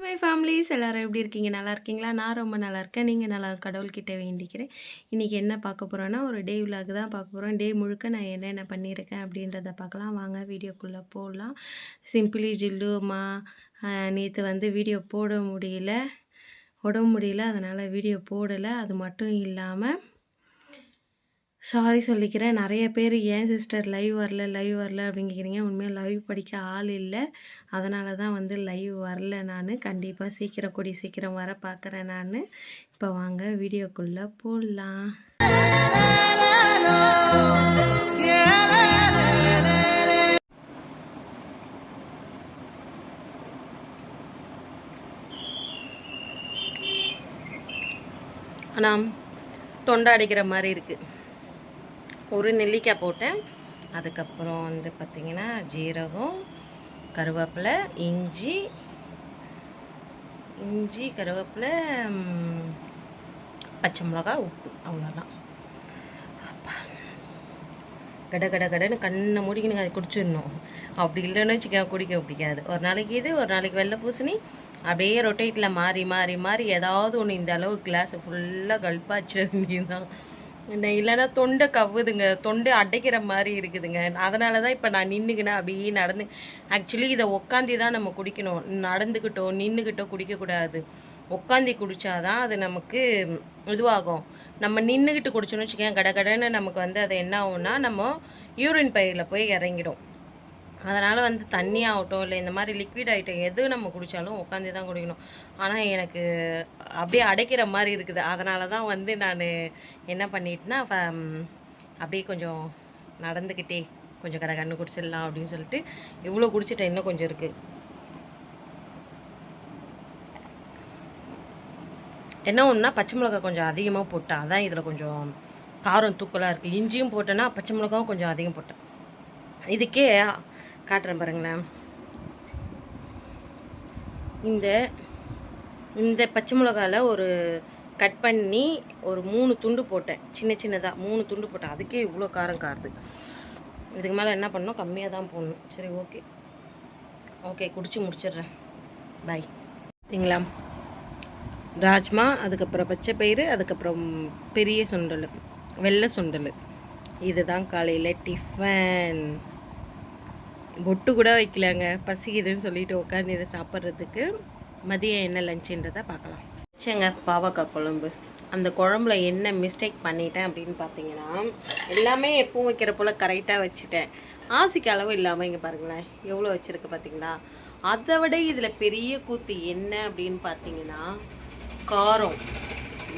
My families எல்லாரும் எப்படி இருக்கீங்க? நல்லா இருக்கீங்களா? நான் ரொம்ப நல்லா இருக்கேன். நீங்க நல்லா கடவுள்கிட்ட வேண்டிக்கிறேன். இன்றைக்கி என்ன பார்க்க போகிறோன்னா, ஒரு டே விலாக் தான் பார்க்க போகிறோம். டே முழுக்க நான் என்னென்ன பண்ணியிருக்கேன் அப்படின்றத பார்க்கலாம். வாங்க வீடியோக்குள்ளே போடலாம். சிம்பிளி ஜில்லுமா நேற்று வந்து வீடியோ போட முடியல, உடம்பு முடியல, அதனால் வீடியோ போடலை. அது மட்டும் இல்லாமல் சாரி சொல்லிக்கிறேன். நிறைய பேர் ஏன் சிஸ்டர் லைவ் வரல லைவ் வரல அப்படின்னு கேட்குறீங்க. உண்மையாக லைவ் படிக்க ஆள் இல்லை. அதனால தான் வந்து லைவ் வரல. நான் கண்டிப்பாக சீக்கிரம் கூடி சீக்கிரம் வர பார்க்குறேன். நான் இப்போ வாங்க வீடியோக்குள்ளே போடலாம். ஆனால் தொண்டை அடிக்கிற மாதிரி இருக்குது. ஒரு நெல்லிக்காய் போட்டேன். அதுக்கப்புறம் வந்து பார்த்திங்கன்னா ஜீரகம், கருவேப்பிலை, இஞ்சி கருவேப்பிலை, பச்சை மிளகா, உப்பு, அவ்வளோதான். கடன்னு கண்ணை மூடிக்கின்னு அதை குடிச்சிடணும். அப்படி இல்லைன்னு வச்சுக்கோங்க குடிக்க பிடிக்காது. ஒரு நாளைக்கு இது, ஒரு நாளைக்கு வெள்ளை பூசணி, அப்படியே ரொட்டேட்டில் மாறி ஏதாவது ஒன்று இந்த அளவு கிளாஸை ஃபுல்லாக கல்பாச்சிட வேண்டியதுதான். இல்லைன்னா தொண்டை கவ்வுதுங்க, தொண்டை அடைக்கிற மாதிரி இருக்குதுங்க. அதனால தான் இப்போ நான் நின்றுக்கினேன் அப்படியே நடந்து. ஆக்சுவலி இதை உட்காந்து தான் நம்ம குடிக்கணும். நடந்துக்கிட்டோ நின்றுக்கிட்டோ குடிக்கக்கூடாது. உட்காந்து குடித்தாதான் அது நமக்கு இதுவாகும். நம்ம நின்றுக்கிட்டு குடிச்சோன்னு வச்சுக்கேன் கடன்னு நமக்கு வந்து அது என்ன ஆகும்னா நம்ம யூரின் பையில் போய் இறங்கிடும். அதனால் வந்து தண்ணி ஆகட்டும் இல்லை இந்த மாதிரி லிக்விட் ஐட்டம் எது நம்ம குடித்தாலும் உட்காந்து தான் குடிக்கணும். ஆனால் எனக்கு அப்படியே அடைக்கிற மாதிரி இருக்குது. அதனால தான் வந்து நான் என்ன பண்ணிட்டேன்னா அப்படியே கொஞ்சம் நடந்துக்கிட்டே கொஞ்சம் கண்ணு குடிச்சிடலாம் அப்படின்னு சொல்லிட்டு இவ்வளோ குடிச்சிட்டேன். இன்னும் கொஞ்சம் இருக்குது. என்ன ஒன்றுனா பச்சை மிளகாய் கொஞ்சம் அதிகமாக போட்டேன். அதான் இதில் கொஞ்சம் காரம் தூக்கலாக இருக்குது. இஞ்சியும் போட்டேன்னா பச்சை மிளகாவும் கொஞ்சம் அதிகம் போட்டேன். இதுக்கே காட்டுறேன் பாருங்களேன். இந்த பச்சை மிளகாவில் ஒரு கட் பண்ணி ஒரு 3 துண்டு போட்டேன். சின்னதாக 3 துண்டு போட்டேன். அதுக்கே இவ்வளோ காரம் காருது. இதுக்கு மேலே என்ன பண்ணணும், கம்மியாக தான் போடணும். சரி, ஓகே குடிச்சு முடிச்சிடுறேன். பாய். சரிங்களா? ராஜ்மா, அதுக்கப்புறம் பச்சை பயிறு, அதுக்கப்புறம் பெரிய சுண்டல், வெள்ளை சுண்டல். இதுதான் காலையில் டிஃபன். பொட்டு கூட வைக்கலாங்க. பசிக்குதுன்னு சொல்லிட்டு உட்காந்து இதை சாப்பிட்றதுக்கு. மதியம் என்ன லஞ்சுன்றதை பார்க்கலாம். வச்சேங்க பாவக்காய் குழம்பு. அந்த குழம்புல என்ன மிஸ்டேக் பண்ணிட்டேன் அப்படின்னு பார்த்தீங்கன்னா, எல்லாமே எப்பவும் வைக்கிற போல் கரெக்டாக வச்சுட்டேன். ஆசைக்கு அளவு இல்லாமல் இங்கே பாருங்களேன் எவ்வளோ வச்சுருக்கு பார்த்தீங்களா. அதை விட இதில் பெரிய கூத்து என்ன அப்படின்னு பார்த்தீங்கன்னா, காரம்.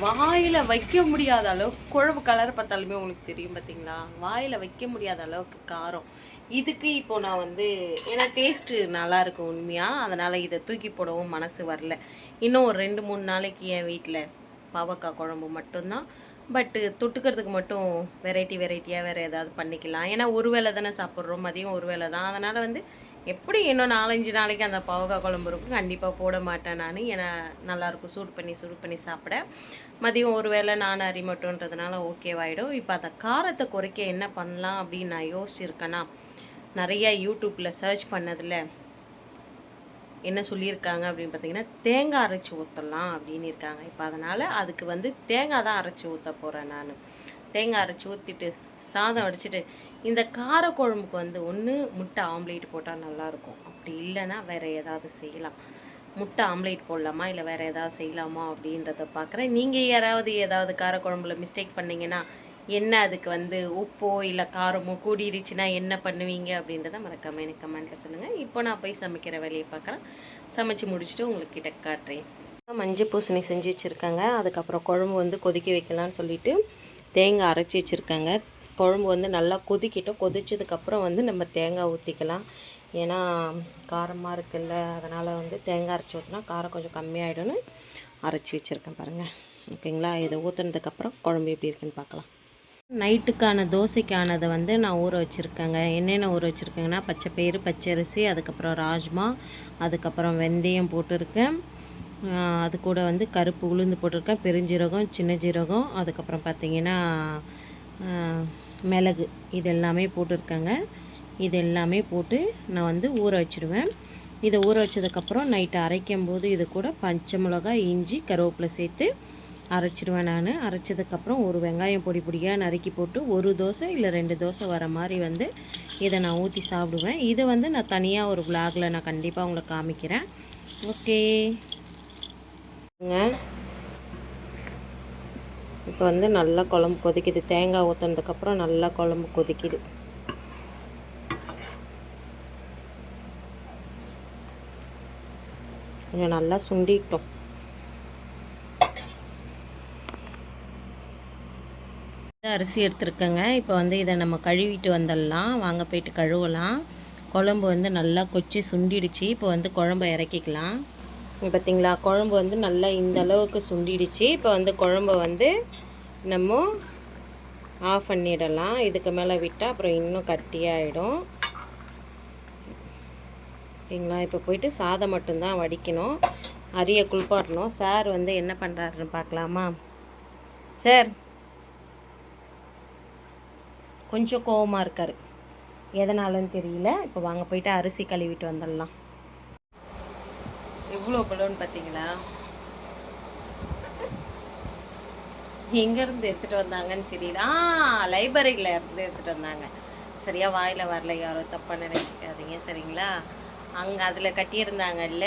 வாயில் வைக்க முடியாத அளவுக்கு குழம்பு கலர் பார்த்தாலுமே உங்களுக்கு தெரியும் பார்த்தீங்களா. வாயில் வைக்க முடியாத அளவுக்கு காரம். இதுக்கு இப்போ நான் வந்து ஏன்னா டேஸ்ட்டு நல்லாயிருக்கும் உண்மையாக. அதனால் இதை தூக்கி போடவும் மனசு வரல. இன்னும் ஒரு 2-3 நாளைக்கு என் வீட்டில் பாவக்காய் குழம்பு மட்டும்தான். பட்டு தொட்டுக்கிறதுக்கு மட்டும் வெரைட்டியாக வேறு ஏதாவது பண்ணிக்கலாம். ஏன்னா ஒரு வேளை தானே சாப்பிட்றோம், மதியம் ஒரு வேளை தான். அதனால் வந்து எப்படி இன்னும் 4-5 நாளைக்கு அந்த பாவக்காய் குழம்பு இருக்கும். கண்டிப்பாக போட மாட்டேன் நான். ஏன்னா நல்லாயிருக்கும் சூடு பண்ணி சாப்பிட. மதியம் ஒரு வேளை நான் அரி மட்டும்ன்றதுனால ஓகேவாயிடும். இப்போ அந்த காரத்தை குறைக்க என்ன பண்ணலாம் அப்படின்னு நான் யோசிச்சிருக்கேன்னா, நிறையா யூடியூப்பில் சர்ச் பண்ணதில் என்ன சொல்லியிருக்காங்க அப்படின்னு பார்த்தீங்கன்னா, தேங்காய் அரைச்சி ஊற்றலாம் அப்படின்னு இருக்காங்க. இப்போ அதனால் அதுக்கு வந்து தேங்காய் தான் அரைச்சி ஊற்ற போகிறேன் நான். தேங்காய் அரைச்சி ஊற்றிட்டு சாதம் வடிச்சிட்டு இந்த காரக்குழம்புக்கு வந்து ஒன்று முட்டை ஆம்லேட் போட்டால் நல்லாயிருக்கும். அப்படி இல்லைன்னா வேறு ஏதாவது செய்யலாம். முட்டை ஆம்லேட் போடலாமா இல்லை வேறு ஏதாவது செய்யலாமா அப்படின்றத பார்க்குறேன். நீங்கள் ஏதாவது காரக்குழம்புல மிஸ்டேக் பண்ணிங்கன்னா, என்ன அதுக்கு வந்து உப்போ இல்லை காரமோ கூடிடுச்சுன்னா என்ன பண்ணுவீங்க அப்படின்றத மறக்காமல் எனக்கு கமெண்ட்டில் சொல்லுங்கள். இப்போ நான் போய் சமைக்கிற வேலையை பார்க்குறேன். சமைச்சு முடிச்சுட்டு உங்களுக்கு கிட்ட காட்டுறேன். மஞ்சள் பூசணி செஞ்சு வச்சுருக்காங்க. அதுக்கப்புறம் குழம்பு வந்து கொதிக்க வைக்கலான்னு சொல்லிவிட்டு தேங்காய் அரைச்சி வச்சுருக்காங்க. குழம்பு வந்து நல்லா கொதிக்கிட்டோம். கொதிச்சதுக்கப்புறம் வந்து நம்ம தேங்காய் ஊற்றிக்கலாம். ஏன்னா காரமாக இருக்குல்ல, அதனால் வந்து தேங்காய் அரைச்சி ஊற்றினா காரம் கொஞ்சம் கம்மியாகிடும்னு அரைச்சி வச்சுருக்கேன் பாருங்கள். ஓகேங்களா? இதை ஊற்றுனதுக்கப்புறம் குழம்பு எப்படி இருக்குன்னு பார்க்கலாம். நைட்டுக்கான தோசைக்கானதை வந்து நான் ஊற வச்சுருக்கேங்க. என்னென்ன ஊற வச்சுருக்கேங்கன்னா, பச்சை பயிறு, பச்சரிசி, அதுக்கப்புறம் ராஜ்மா, அதுக்கப்புறம் வெந்தயம் போட்டிருக்கேன். அது கூட வந்து கருப்பு உளுந்து போட்டிருக்கேன், பெருஞ்சீரகம், சின்ன ஜீரகம், அதுக்கப்புறம் பார்த்திங்கன்னா மிளகு, இது எல்லாமே போட்டிருக்கேங்க. இது எல்லாமே போட்டு நான் வந்து ஊற வச்சுடுவேன். இதை ஊற வச்சதுக்கப்புறம் நைட்டு அரைக்கும் போது இது கூட பச்சை மிளகாய், இஞ்சி, கருவேப்பிலை சேர்த்து அரைச்சிடுவேன். நான் அரைச்சதுக்கப்புறம் ஒரு வெங்காயம் பொடி பொடியாக நறுக்கி போட்டு ஒரு தோசை இல்லை 2 தோசை வர மாதிரி வந்து இதை நான் ஊற்றி சாப்பிடுவேன். இதை வந்து நான் தனியாக ஒரு விலாகில் நான் கண்டிப்பாக உங்களுக்கு காமிக்கிறேன். ஓகே, இப்போ வந்து நல்லா குழம்பு கொதிக்குது. தேங்காய் ஊற்றுனதுக்கப்புறம் நல்லா குழம்பு கொதிக்குது. கொஞ்சம் நல்லா சுண்டிட்டோம். அரிசி எடுத்துருக்கேங்க. இப்போ வந்து இதை நம்ம கழுவிட்டு வந்துடலாம். வாங்க போயிட்டு கழுவலாம். குழம்பு வந்து நல்லா கொச்சி சுண்டிடுச்சு. இப்போ வந்து குழம்பை இறக்கிக்கலாம். பார்த்தீங்களா, குழம்பு வந்து நல்லா இந்த அளவுக்கு சுண்டிடுச்சு. இப்போ வந்து குழம்பை வந்து நம்ம ஆஃப் பண்ணிடலாம். இதுக்கு மேலே விட்டால் அப்புறம் இன்னும் கட்டியாகிடும். ஓகேங்களா, இப்போ போயிட்டு சாதம் மட்டும்தான் வடிக்கணும். அரிய குளிப்பாட்டணும். சார் வந்து என்ன பண்ணுறாருன்னு பார்க்கலாமா? சார் கொஞ்சம் கோவமாக இருக்கார், எதனாலன்னு தெரியல. இப்போ வாங்க போயிட்டு அரிசி கழுவிட்டு வந்துடலாம். எவ்வளோ பலூன் பார்த்தீங்களா? எங்கேருந்து எடுத்துகிட்டு வந்தாங்கன்னு தெரியல. லைப்ரரியில் இருந்து எடுத்துகிட்டு வந்தாங்க. சரியாக வாயில் வரல, யாரோ தப்பாக நினச்சிக்காதீங்க சரிங்களா? அங்கே அதில் கட்டியிருந்தாங்கல்ல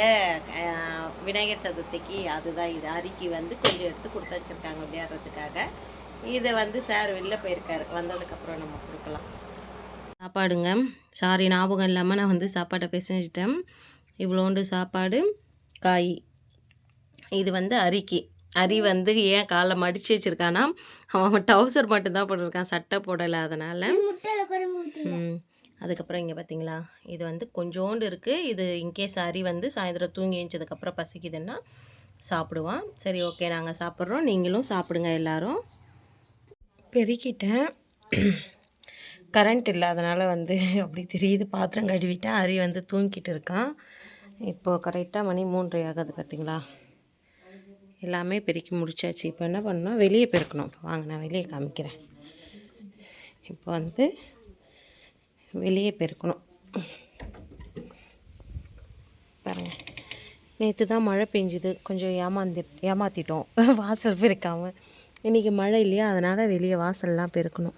விநாயகர் சதுர்த்திக்கு, அதுதான் இது. அரிக்கி வந்து கொஞ்சம் எடுத்து கொடுத்து வச்சுருக்காங்க விளையாடுறதுக்காக. இதை வந்து சார் வெளில போயிருக்காரு, வந்ததுக்கப்புறம் நம்ம கொடுக்கலாம். சாப்பாடுங்க, சாரி ஞாபகம் இல்லாமல் நான் வந்து சாப்பாட்டை பேசிட்டேன். இவ்வளோண்டு சாப்பாடு, காய். இது வந்து அரிக்கி. அரி வந்து ஏன் காலை மடித்து வச்சுருக்கானா, அவன் டவுசர் மட்டும்தான் போட்டிருக்கான், சட்டை போடலை, அதனால். அதுக்கப்புறம் இங்கே பார்த்தீங்களா, இது வந்து கொஞ்சோண்டு இருக்குது. இது இன்கேஸ் அரி வந்து சாயந்தரம் தூங்கி எழுந்ததுக்கப்புறம் பசிக்குதுன்னா சாப்பிடுவான். சரி, ஓகே, நாங்கள் சாப்பிட்றோம், நீங்களும் சாப்பிடுங்க எல்லோரும். பெருக்கிட்டேன், கரண்ட் இல்லை, அதனால் வந்து அப்படி தெரியுது. பாத்திரம் கழுவிட்டேன். அரி வந்து தூங்கிட்டு இருக்கான். இப்போது கரெக்டாக மணி 3:30 ஆகுது பார்த்தீங்களா. எல்லாமே பெருக்கி முடிச்சாச்சு. இப்போ என்ன பண்ணணும், வெளியே பெருக்கணும். இப்போ வாங்க நான் வெளியே காமிக்கிறேன். இப்போ வந்து வெளியே பெருக்கணும் பாருங்கள். நேற்று தான் மழை பெஞ்சுது, கொஞ்சம் ஏமாற்றிட்டோம் வாசல் பெருக்காமல். இன்றைக்கி மழை இல்லையா, அதனால் வெளியே வாசல்லாம் பெருக்கணும்.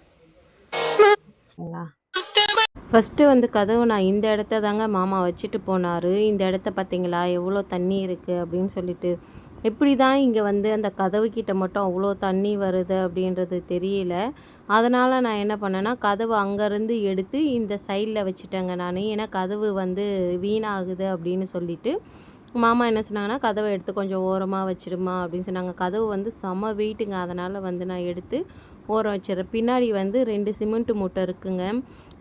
ஃபஸ்ட்டு வந்து கதவு நான் இந்த இடத்த தாங்க மாமா வச்சுட்டு போனார். இந்த இடத்த பார்த்தீங்களா எவ்வளோ தண்ணி இருக்குது அப்படின்னு சொல்லிட்டு. எப்படி தான் இங்கே வந்து அந்த கதவு கிட்ட மட்டும் அவ்வளோ தண்ணி வருது அப்படின்றது தெரியல. அதனால் நான் என்ன பண்ணேன்னா, கதவு அங்கேருந்து எடுத்து இந்த சைடில் வச்சுட்டேங்க நான். ஏன்னா கதவு வந்து வீணாகுது அப்படின்னு சொல்லிட்டு மாமா என்ன சொன்னாங்கன்னா, கதவை எடுத்து கொஞ்சம் ஓரமாக வச்சிடுமா அப்படின்னு சொன்னாங்க. கதவு வந்து செம வெயிட்டுங்க, அதனால் வந்து நான் எடுத்து ஓரம் வச்சிடுறேன். பின்னாடி வந்து 2 சிமெண்ட்டு மூட்டை இருக்குங்க.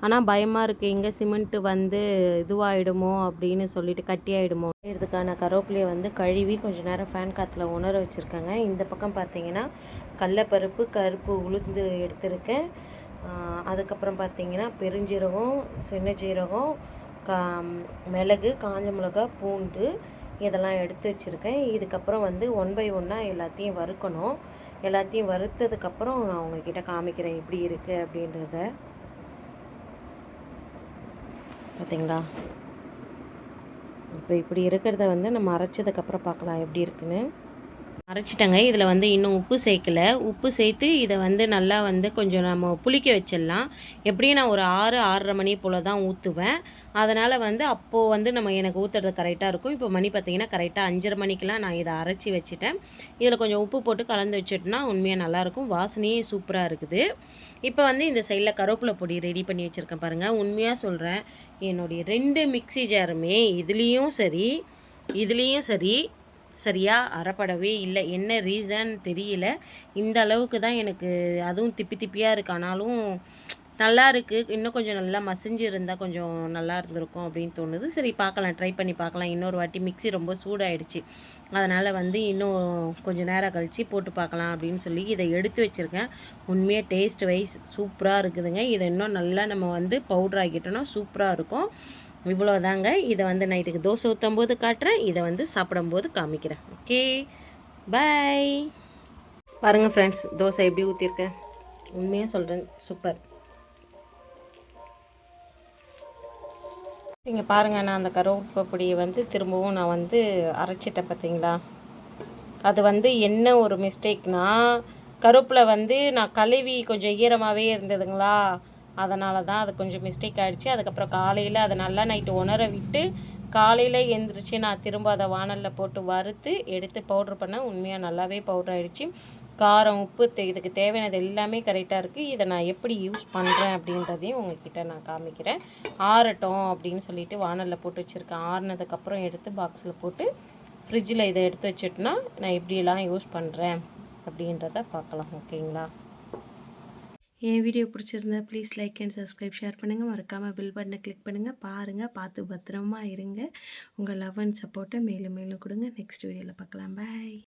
ஆனால் பயமாக இருக்குது, எங்கே சிமெண்ட்டு வந்து இதுவாகிடுமோ அப்படின்னு சொல்லிட்டு, கட்டி ஆகிடுமோ. இதுக்கான கருவேப்பிலையை வந்து கழுவி கொஞ்சம் நேரம் ஃபேன் காற்றுல உணர வச்சுருக்கேங்க. இந்த பக்கம் பார்த்தீங்கன்னா கடலப்பருப்பு, கருப்பு உளுந்து எடுத்திருக்கேன். அதுக்கப்புறம் பார்த்தீங்கன்னா பெருஞ்சீரகம், சின்ன ஜீரகம், மிளகு, காஞ்ச மிளகா, பூண்டு இதெல்லாம் எடுத்து வச்சுருக்கேன். இதுக்கப்புறம் வந்து 1 பை 1 எல்லாத்தையும் வறுக்கணும். எல்லாத்தையும் வறுத்ததுக்கப்புறம் நான் உங்ககிட்ட காமிக்கிறேன் எப்படி இருக்குது அப்படின்றத. பார்த்தீங்களா, இப்போ இப்படி இருக்கிறத வந்து நம்ம அரைச்சதுக்கப்புறம் பார்க்கலாம் எப்படி இருக்குன்னு. அரைச்சிட்டேங்க. இதில் வந்து இன்னும் உப்பு சேர்க்கலை. உப்பு சேர்த்து இதை வந்து நல்லா வந்து கொஞ்சம் நம்ம புளிக்க வச்சிடலாம். எப்படியும் நான் ஒரு 6-6:30 மணி போல் தான் ஊற்றுவேன். அதனால் வந்து அப்போது வந்து எனக்கு ஊற்றுறது கரெக்டாக இருக்கும். இப்போ மணி பார்த்திங்கன்னா கரெக்டாக 5:30 மணிக்கெலாம் நான் இதை அரைச்சி வச்சுட்டேன். இதில் கொஞ்சம் உப்பு போட்டு கலந்து வச்சுட்டோன்னா உண்மையாக நல்லாயிருக்கும். வாசனையே சூப்பராக இருக்குது. இப்போ வந்து இந்த சைடில் கருவேப்பிலை பொடி ரெடி பண்ணி வச்சுருக்கேன் பாருங்கள். உண்மையாக சொல்கிறேன், என்னுடைய 2 மிக்ஸி ஜாருமே இதுலேயும் சரி சரியாக அரைப்படவே இல்லை. என்ன ரீசன் தெரியல. இந்த அளவுக்கு தான் எனக்கு அதுவும் திப்பியாக இருக்குது. ஆனாலும் நல்லா இருக்குது. இன்னும் கொஞ்சம் நல்லா மசிஞ்சு இருந்தால் கொஞ்சம் நல்லா இருந்திருக்கும் அப்படின்னு தோணுது. சரி பார்க்கலாம், ட்ரை பண்ணி பார்க்கலாம். இன்னொரு வாட்டி மிக்ஸி ரொம்ப சூடாகிடுச்சு, அதனால் வந்து இன்னும் கொஞ்சம் நேரம் கழித்து போட்டு பார்க்கலாம் அப்படின்னு சொல்லி இதை எடுத்து வச்சுருக்கேன். உண்மையாக டேஸ்ட் வைஸ் சூப்பராக இருக்குதுங்க. இதை இன்னும் நல்லா நம்ம வந்து பவுட்ரு ஆக்கிட்டோன்னா சூப்பராக இருக்கும். இவ்வளோதாங்க. இதை வந்து நைட்டுக்கு தோசை ஊற்றும் போது காட்டுறேன், இதை வந்து சாப்பிடும்போது காமிக்கிறேன். ஓகே, பாய். பாருங்கள் ஃப்ரெண்ட்ஸ், தோசை எப்படி ஊற்றிருக்கேன். உண்மையாக சொல்கிறேன், சூப்பர். இங்கே பாருங்கள், நான் அந்த கருவேப்பிலை பொடியை வந்து திரும்பவும் நான் வந்து அரைச்சிட்டேன் பார்த்தீங்களா. அது வந்து என்ன ஒரு மிஸ்டேக்னா, கருவேப்பிலை வந்து நான் கழுவி கொஞ்சம் ஈரமாகவே இருந்ததுங்களா, அதனால தான் அது கொஞ்சம் மிஸ்டேக் ஆகிடுச்சு. அதுக்கப்புறம் காலையில் அதை நல்லா நைட்டு உணர விட்டு காலையில் எழுந்திரிச்சு நான் திரும்ப அதை வானலில் போட்டு வறுத்து எடுத்து பவுட்ரு பண்ணேன். உண்மையாக நல்லாவே பவுட்ரு ஆகிடுச்சு. காரம், உப்பு இதுக்கு தேவையானது எல்லாமே கரெக்டாக இருக்குது. இதை நான் எப்படி யூஸ் பண்ணுறேன் அப்படின்றதையும் உங்கள்கிட்ட நான் காமிக்கிறேன். ஆறட்டும் அப்படின்னு சொல்லிட்டு வானலில் போட்டு வச்சுருக்கேன். ஆறுனதுக்கப்புறம் எடுத்து பாக்ஸில் போட்டு ஃப்ரிட்ஜில் இதை எடுத்து வச்சுட்டுனா நான் எப்படியெல்லாம் யூஸ் பண்ணுறேன் அப்படின்றத பார்க்கலாம். ஓகேங்களா. என் வீடியோ பிடிச்சிருந்தா please like and subscribe, share பண்ணுங்கள். மறக்காமல் பில் பட்டனை கிளிக் பண்ணுங்கள். பாருங்கள், பார்த்து பத்திரமா இருங்க. உங்கள் லவ் அண்ட் சப்போர்ட்டை மேலும் மேலும் கொடுங்க. நெக்ஸ்ட் வீடியோவில் பார்க்கலாம். பாய்.